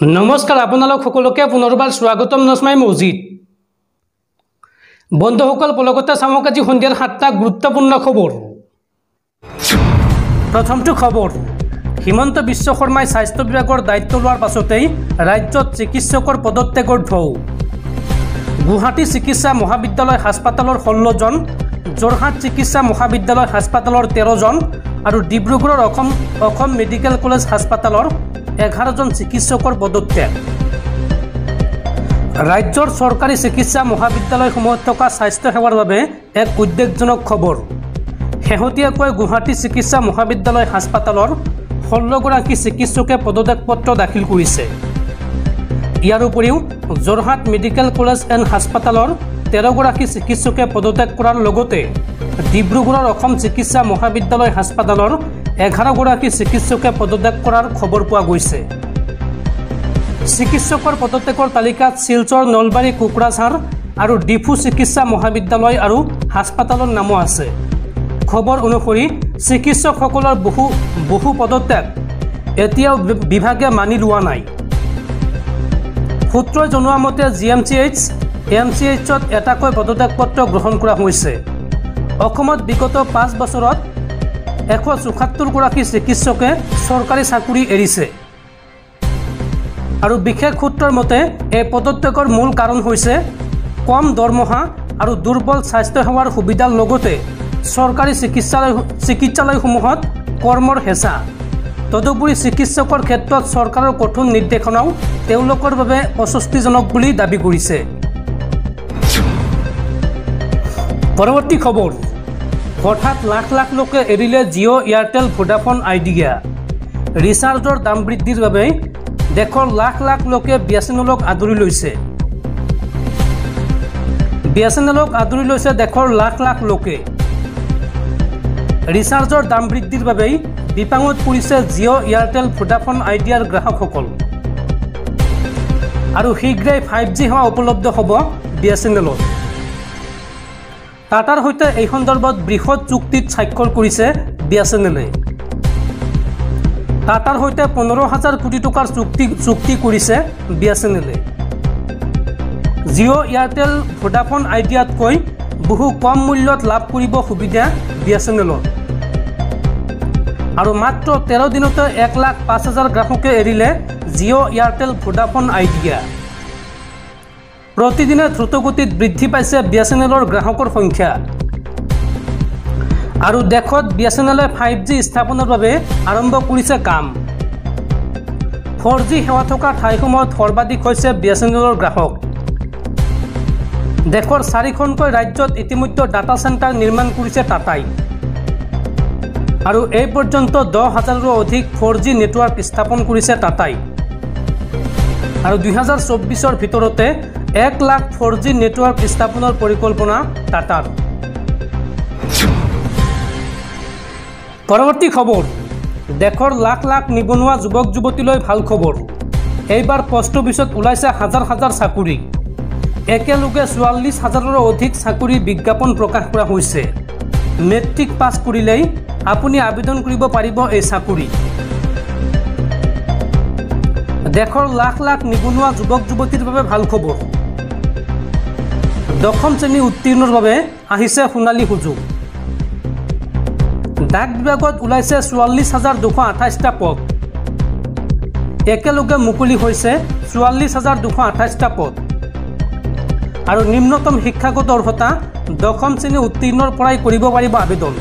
नमस्कार आपनालोक सकलोके पुनर्बार स्वागतम नस्माई मौजिद बंधुसकल पलकते चाওক আজি सन्धियार 7টা गुरुत्वपूर्ण खबर। प्रथमটো खबर हिमंत विश्व शर्माई स्वास्थ्य विभागर दायित्व लोৱাৰ পাছতেই राज्यत चिकित्सकर पदत्यागर ढौ। गुवाहाटी चिकित्सा महाविद्यालय हास्पातालर 16 जन, जोरहाट चिकित्सा महाविद्यालय हास्पातालर 13 जन और डिब्रुगढ़र अखम मेडिकल कलेज हास्पातालर 11 जन चिकित्सकर पदत्याग। राज्यर सरकारी चिकित्सा महाविद्यालयসমূहत थका स्वास्थ्य सेवार बारे एक उद्वेगजनक खबर। शेहतीयाকৈ गुवाहाटी चिकित्सा महाविद्यालय हास्पातालर 16 गराकी चिकित्सके पदत्याग पत्र दाखिल करिছে। ইয়াৰ উপৰিও जोरहाट मेडिकल कलेज एंड हास्पातालर 13 गराकी चिकित्सके पदत्याग কৰাৰ লগতে डिब्रुगढ़र अखम चिकित्सा महाविद्यालय हास्पातालर 11 गराकी चिकित्सके पदत्याग কৰাৰ खबर পোৱা গৈছে। चिकित्सकर पदत्यागर तालिकात शिलचर, नलबारी, कुकराझार और डिफू चिकित्सा महाविद्यालय और हास्पातालर नामो आछे। खबर अनुसरि चिकित्सकসকলৰ বহু पदत्याग एतियाও विभागे मानि लोৱা নাই। सूत्रই জনোৱা মতে GMCH, MCHত এটাকৈ পদত্যাগ পত্ৰ গ্ৰহণ কৰা হৈছে। অসমত বিগত 5 বছৰত 174 গৰাকী চিকিৎসকে চৰকাৰী চাকৰি এৰিছে আৰু বিশেষ সূত্ৰৰ মতে এই পদত্যাগৰ মূল কাৰণ হৈছে কম দৰমহা আৰু দুৰ্বল স্বাস্থ্য সেৱাৰ সুবিধাৰ লগতে চৰকাৰী চিকিৎসালয়সমূহত কৰ্মৰ হেঁচা। তদুপৰি চিকিৎসকৰ ক্ষেত্ৰত চৰকাৰৰ কঠোৰ নিৰ্দেশনাও তেওঁলোকৰ বাবে অস্বস্তিজনক বুলি দাবী কৰিছে। পৰৱৰ্তী খবৰ হঠাৎ লাখ লাখ লোকে এৰিলে জিঅ' এয়াৰটেল ভোডাফোন আইডিয়া। ৰিচাৰ্জৰ দাম বৃদ্ধিৰ বাবে দেশৰ লাখ লাখ লোকে বিএছএনএলক আদৰি লৈছে। বিএছএনএলক আদৰি লৈছে দেশৰ লাখ লাখ লোকে। ৰিচাৰ্জৰ দাম বৃদ্ধিৰ বাবে বিপাঙত পৰিছে জিঅ' এয়াৰটেল ভোডাফোন আইডিয়াৰ গ্ৰাহকসকল আৰু শীঘ্ৰেই 5G সেৱা উপলব্ধ হ'ব বিএছএনএলত। টাটাৰ সৈতে এই সন্দৰ্ভত বৃহৎ চুক্তিত স্বাক্ষৰ কৰিছে বিএছএনএলে। টাটাৰ সৈতে 15,000 কোটি টকাৰ চুক্তি কৰিছে বিএছএনএলে। জিঅ' এয়াৰটেল ভোডাফোন আইডিয়াতকৈ বহু কম মূল্যত লাভ কৰিব সুবিধা বিএছএনএলত আৰু মাত্ৰ 13 দিনতে 1,05,000 গ্ৰাহকে এৰিলে জিঅ' এয়াৰটেল ভোডাফোন আইডিয়া। प्रतिदिने द्रुतगतित बृद्धि पाइছে বিএছএনএলৰ গ্ৰাহকৰ সংখ্যা আৰু দেশত বিএছএনএলে 5G স্থাপনৰ বাবে আৰম্ভ কৰিছে কাম। 4G সেৱা থকা ঠাইসমূহত সৰ্বাধিক হৈছে বিএছএনএলৰ গ্ৰাহক। দেশৰ 4খনকৈ ৰাজ্যত ইতিমধ্যে ডাটা চেণ্টাৰ নিৰ্মাণ কৰিছে টাটাই আৰু এই পৰ্যন্ত 10,000ৰো অধিক 4G নেটৱৰ্ক স্থাপন কৰিছে টাটাই আৰু 2024ৰ ভিতৰতে 1 লাখ 4G নেটৱৰ্ক স্থাপনৰ পৰিকল্পনা টাটাৰ। পৰৱৰ্তী খবৰ দেশৰ লাখ লাখ নিবনুৱা যুৱক যুৱতীলৈ ভাল খবৰ। এইবাৰ পোষ্ট অফিচত ওলাইছে হাজাৰ হাজাৰ চাকৰি। একেলগে 44,000ৰো অধিক চাকৰি বিজ্ঞাপন প্ৰকাশ কৰা হৈছে। মেট্ৰিক পাছ কৰিলেই আপুনি আবেদন কৰিব পাৰিব এই চাকৰি। দেশৰ লাখ লাখ নিবনুৱা যুৱক যুৱতীৰ বাবে ভাল খবৰ। দশম শ্ৰেণী উত্তীৰ্ণৰ বাবে আহিছে সোণালী সুযোগ। ডাক বিভাগত ওলাইছে 44,228টা পদ। একেলগে মুকলি হৈছে 44,228টা পদ আৰু নিম্নতম শিক্ষাগত অৰ্হতা দশম শ্ৰেণী উত্তীৰ্ণৰ পৰাই কৰিব পাৰিব আবেদন।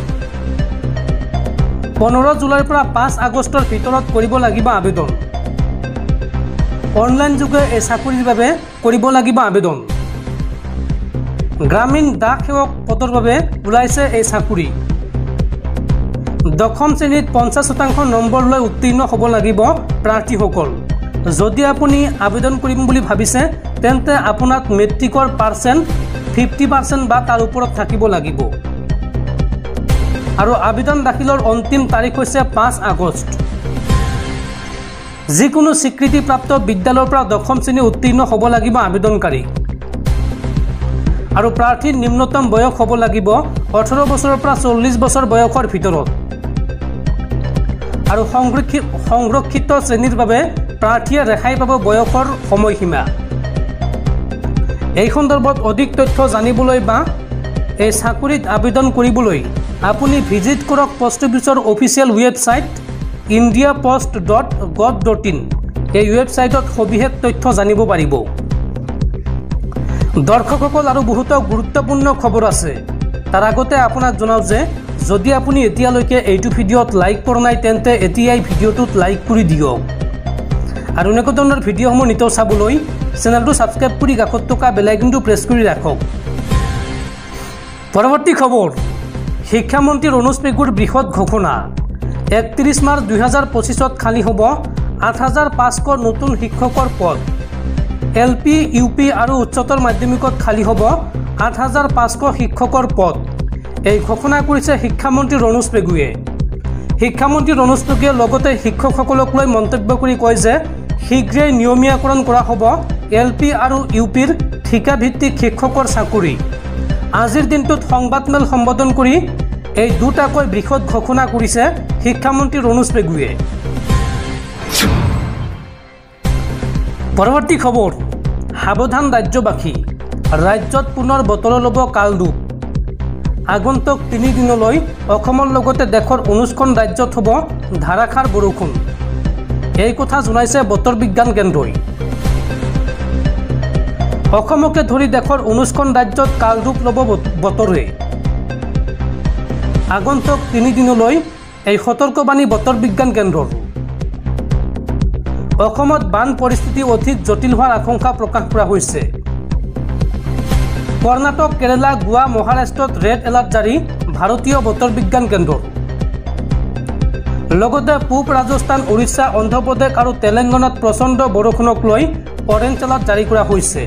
15 জুলাইৰ পৰা 5 আগষ্টৰ ভিতৰত কৰিব লাগিব আবেদন। অনলাইন যোগে এই চাকৰিৰ বাবে কৰিব লাগিব আবেদন। গ্ৰামীণ ডাক সেৱক পদৰ বাবে ওলাইছে এই চাকৰি। দশম শ্ৰেণীত 50% নম্বৰ লৈ উত্তীৰ্ণ হ'ব লাগিব প্ৰাৰ্থীসকল। যদি আপুনি আবেদন কৰিম বুলি ভাবিছে তেন্তে আপোনাক মেট্ৰিকৰ পাৰ্চেণ্ট 50% বা তাৰ ওপৰত থাকিব লাগিব আৰু আবেদন দাখিলৰ অন্তিম তাৰিখ হৈছে 5 আগষ্ট। যিকোনো স্বীকৃতিপ্ৰাপ্ত বিদ্যালয়ৰ পৰা দশম শ্ৰেণী উত্তীৰ্ণ হ'ব লাগিব আবেদনকাৰী আৰু প্ৰাৰ্থীৰ নিম্নতম বয়স হ'ব লাগিব 18 বছৰৰ পৰা 40 বছৰ বয়সৰ ভিতৰত আৰু সংৰক্ষিত শ্ৰেণীৰ বাবে প্ৰাৰ্থীয়ে ৰেহাই পাব বয়সৰ সময়সীমা। এই সন্দৰ্ভত অধিক তথ্য জানিবলৈ বা এই চাকৰিত আবেদন কৰিবলৈ আপুনি ভিজিট কৰক পোষ্ট অফিচৰ অফিচিয়েল ৱেবছাইট indiapost.gov.in। এই ৱেবছাইটত সবিশেষ তথ্য জানিব পাৰিব। দৰ্শকসকল, আৰু বহুতো গুৰুত্বপূৰ্ণ খবৰ আছে। তাৰ আগতে আপোনাক জনাওঁ যে যদি আপুনি এতিয়ালৈকে এইটো ভিডিঅ'ত লাইক কৰা নাই তেন্তে এতিয়াই ভিডিঅ'টোত লাইক কৰি দিয়ক। আৰু এনেকুৱা ধৰণৰ ভিডিঅ'সমূহ নিতৌ চাবলৈ চেনেলটো ছাবস্ক্ৰাইব কৰি কাষত থকা বেল আইকনটো প্ৰেছ কৰি ৰাখক। পৰৱৰ্তী খবৰ, শিক্ষামন্ত্ৰী ৰণোজ পেগুৰ বৃহৎ ঘোষণা। 31 মাৰ্চ 2025 খালী হ'ব 8,500 নতুন শিক্ষকৰ পদ। LP, UP আৰু উচ্চতৰ মাধ্যমিকত খালী হ'ব 8,500 শিক্ষকৰ পদ। এই ঘোষণা কৰিছে শিক্ষামন্ত্ৰী ৰণোজ পেগুৱে। শিক্ষামন্ত্ৰী ৰণোজ পেগুৱে লগতে শিক্ষকসকলক লৈ মন্তব্য কৰি কয় যে শীঘ্ৰেই নিয়মীয়াকৰণ কৰা হ'ব LP আৰু UPৰ ঠিকাভিত্তিক শিক্ষকৰ চাকৰি। আজিৰ দিনটোত সংবাদমেল সম্বোধন কৰি এই দুটাকৈ বৃহৎ ঘোষণা কৰিছে শিক্ষামন্ত্ৰী ৰণোজ পেগুৱে। পৰৱৰ্তী খবৰ, সাৱধান ৰাজ্যবাসী, ৰাজ্যত পুনৰ বতৰৰ ল'ব কালৰূপ। আগন্তুক 3 দিনলৈ অসমৰ লগতে দেশৰ 19খন ৰাজ্যত হ'ব ধাৰাসাৰ বৰষুণ। এই কথা জনাইছে বতৰ বিজ্ঞান কেন্দ্ৰই। অসমকে ধৰি দেশৰ 19খন ৰাজ্যত কালৰূপ ল'ব বতৰে। আগন্তুক 3 দিনলৈ এই সতৰ্কবাণী বতৰ বিজ্ঞান কেন্দ্ৰৰ। অসমত বান পৰিস্থিতি অধিক জটিল হোৱাৰ আশংকা প্ৰকাশ কৰা হৈছে। কৰ্ণাটক, কেৰালা, গোৱা, মহাৰাষ্ট্ৰত ৰেড এলাৰ্ট জাৰি ভাৰতীয় বতৰ বিজ্ঞান কেন্দ্ৰৰ। লগতে পূব ৰাজস্থান, উৰিষ্যা, অন্ধ্ৰপ্ৰদেশ আৰু তেলেংগানাত প্ৰচণ্ড বৰষুণক লৈ অৰেঞ্জ এলাৰ্ট জাৰি কৰা হৈছে।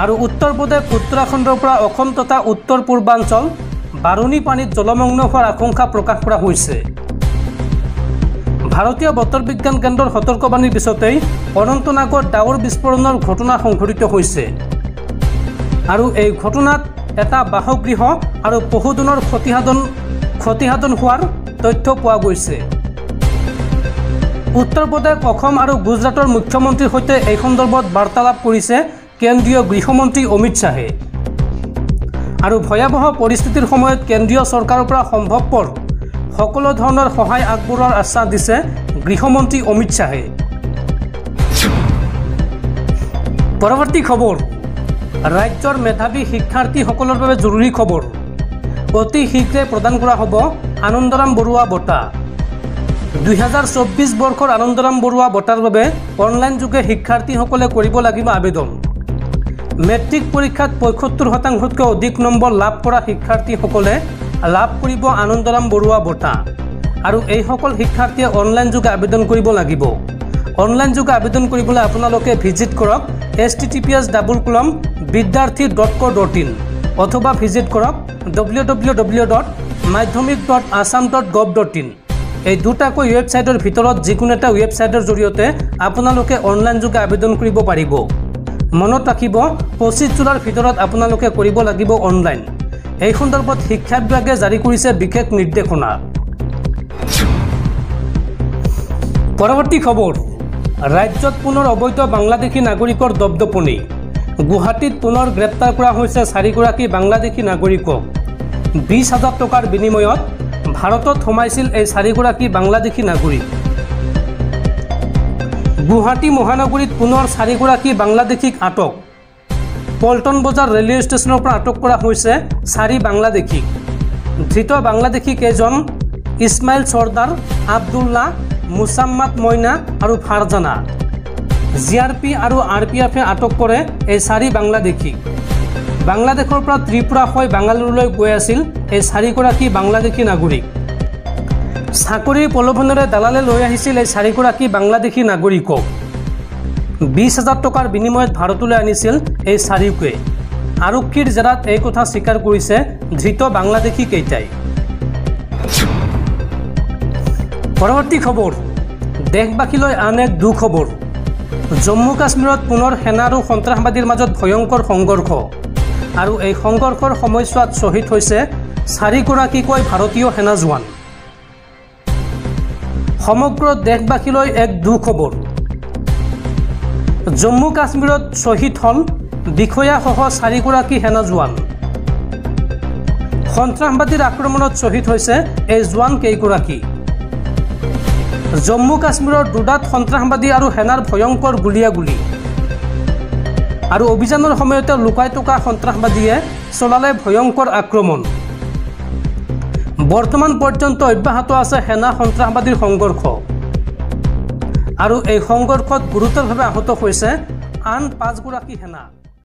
আৰু উত্তৰ প্ৰদেশ, উত্তৰাখণ্ডৰ পৰা অসম তথা উত্তৰ পূৰ্বাঞ্চল বাৰুণী পানীত জলমগ্ন হোৱাৰ আশংকা প্ৰকাশ কৰা হৈছে। ভাৰতীয় বতৰ বিজ্ঞান কেন্দ্ৰৰ সতৰ্কবাণীৰ পিছতেই অনন্তনাগত ডাৱৰ বিস্ফোৰণৰ ঘটনা সংঘটিত হৈছে। আৰু এই ঘটনাত এটা বাসগৃহ আৰু পশুধনৰ ক্ষতিসাধন হোৱাৰ তথ্য পোৱা গৈছে। উত্তৰ প্ৰদেশ, অসম আৰু গুজৰাটৰ মুখ্যমন্ত্ৰীৰ সৈতে এই সন্দৰ্ভত বাৰ্তালাপ কৰিছে কেন্দ্ৰীয় গৃহমন্ত্ৰী অমিত শ্বাহে। আৰু ভয়াৱহ পৰিস্থিতিৰ সময়ত কেন্দ্ৰীয় চৰকাৰৰ পৰা সম্ভৱপৰ সকলো ধৰণৰ সহায় আগবঢ়োৱাৰ আশ্বাস দিছে গৃহমন্ত্ৰী অমিত শ্বাহে। পৰৱৰ্তী খবৰ, ৰাজ্যৰ মেধাৱী শিক্ষাৰ্থীসকলৰ বাবে জৰুৰী খবৰ। অতি শীঘ্ৰে প্ৰদান কৰা হ'ব আনন্দৰাম বৰুৱা বঁটা। 2024 বৰ্ষৰ আনন্দৰাম বৰুৱা বঁটাৰ বাবে অনলাইন যোগে শিক্ষাৰ্থীসকলে কৰিব লাগিব আবেদন। মেট্ৰিক পৰীক্ষাত 75%তকৈ অধিক নম্বৰ লাভ কৰা শিক্ষাৰ্থীসকলে লাভ কৰিব আনন্দৰাম বৰুৱা বঁটা। আৰু এইসকল শিক্ষাৰ্থীয়ে অনলাইন যোগে আবেদন কৰিব লাগিব। অনলাইন যোগে আবেদন কৰিবলৈ আপোনালোকে ভিজিট কৰক https://vidyarthi.co.in অথবা ভিজিট কৰক www.madhyamik.assam.gov.in। এই দুটাকৈ ৱেবছাইটৰ ভিতৰত যিকোনো এটা ৱেবছাইটৰ জৰিয়তে আপোনালোকে অনলাইন যোগে আবেদন কৰিব পাৰিব। মনত ৰাখিব, 25 জুলাইৰ ভিতৰত আপোনালোকে কৰিব লাগিব অনলাইন। এই সন্দৰ্ভত শিক্ষা বিভাগে জাৰি কৰিছে বিশেষ নিৰ্দেশনা। পৰৱৰ্তী খবৰ, ৰাজ্যত পুনৰ অবৈধ বাংলাদেশী নাগৰিকৰ দপদপনি। গুৱাহাটীত পুনৰ গ্ৰেপ্তাৰ কৰা হৈছে 4গৰাকী বাংলাদেশী নাগৰিকক। 20,000 টকাৰ বিনিময়ত ভাৰতত সোমাইছিল এই 4গৰাকী বাংলাদেশী নাগৰিক। গুৱাহাটী মহানগৰীত পুনৰ 4গৰাকী বাংলাদেশীক আটক। পল্টন বজাৰ ৰেলৱে ষ্টেচনৰ পৰা আটক কৰা হৈছে 4 বাংলাদেশীক। ধৃত বাংলাদেশী কেইজন ইছমাইল চৰ্দাৰ, আব্দুল্লাহ, মুছাম্মাদ মইনা আৰু ফাৰজানা। GRP আৰু RPFে আটক কৰে এই 4 বাংলাদেশীক। বাংলাদেশৰ পৰা ত্ৰিপুৰা হৈ বাংগালুৰুলৈ গৈ আছিল এই 4গৰাকী বাংলাদেশী নাগৰিক। চাকৰিৰ প্ৰলোভনেৰে দালালে লৈ আহিছিল এই 4গৰাকী বাংলাদেশী নাগৰিকক। 20,000 টকাৰ বিনিময়ত ভাৰতলৈ আনিছিল এই 4কে। আৰক্ষীৰ জেৰাত এই কথা স্বীকাৰ কৰিছে ধৃত বাংলাদেশী কেইটাই। পৰৱৰ্তী খবৰ, দেশবাসীলৈ আন এক দুখবৰ। জম্মু কাশ্মীৰত পুনৰ সেনা আৰু সন্ত্ৰাসবাদীৰ মাজত ভয়ংকৰ সংঘৰ্ষ। আৰু এই সংঘৰ্ষৰ সময়ছোৱাত শ্বহীদ হৈছে 4গৰাকীকৈ ভাৰতীয় সেনা জোৱান। সমগ্ৰ দেশবাসীলৈ এক দুখবৰ। জম্মু কাশ্মীৰত শ্বহীদ হল বিষয়াসহ 4গৰাকী সেনা জোৱান। সন্ত্ৰাসবাদীৰ আক্ৰমণত শ্বহীদ হৈছে এই জোৱান কেইগৰাকী। জম্মু কাশ্মীৰৰ দুডাত সন্ত্ৰাসবাদী আৰু সেনাৰ ভয়ংকৰ গুলীয়াগুলী আৰু অভিযানৰ সময়তে লুকাই থকা সন্ত্ৰাসবাদীয়ে চলালে ভয়ংকৰ আক্ৰমণ। বৰ্তমান পৰ্যন্ত অব্যাহত আছে সেনা সন্ত্ৰাসবাদীৰ সংঘৰ্ষ আৰু এই সংঘৰ্ষত গুৰুতৰভাৱে আহত হৈছে আন 5গৰাকী সেনা।